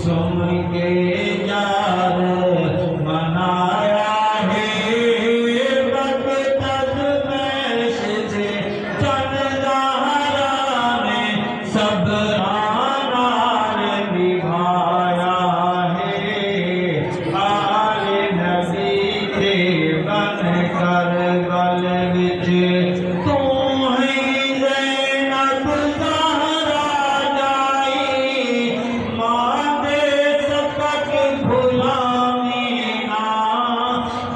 सुन के यार मनाया है बख्तत मैश से चंदारा ने सबरानार निभाया है। आले नबी के बन कर गल विच तू है ज़ैनब ज़हरा जाई मां दे सबक भुलावी ना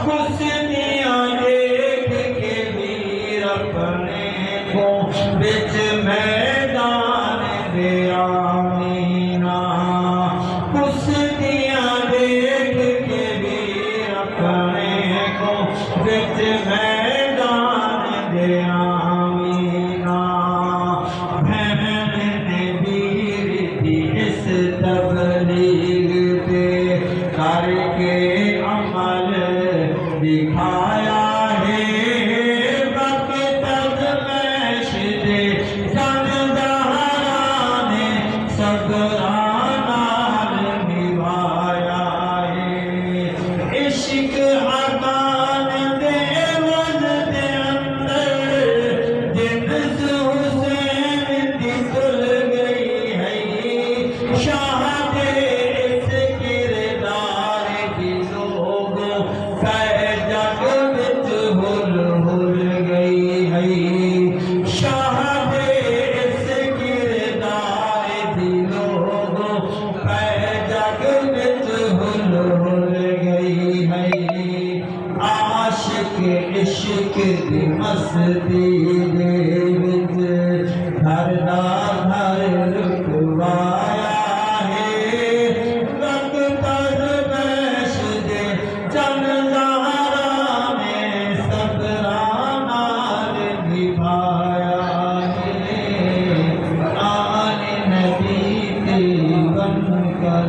खुशियां देख के वीर अपने को बिच मैदान दे आमीना खुशियां देख के वीर अपने को बिच मैदान दे आमीना। बहन ने वीर दी इस तबलीग पे करके अमल दिखाया है बख्तत मैश दे चंदारा ने सबरानार निभाया है। इश्क अकान दे वज़ दे अंदर जिन्स हुसैन दी तुल गई है शाह दे इस किरदार दी लोग कै जग विच हुल हुल गई है शाह दे इस किरदार दी लोग कै जग विच हुल हुल गई है। आशिक इश्क दी मस्ती दे विच धरदा धर रुकवाया है बख्तत मैश दे चंदारा ने सबरानार निभाया है। आले नबी के बन कर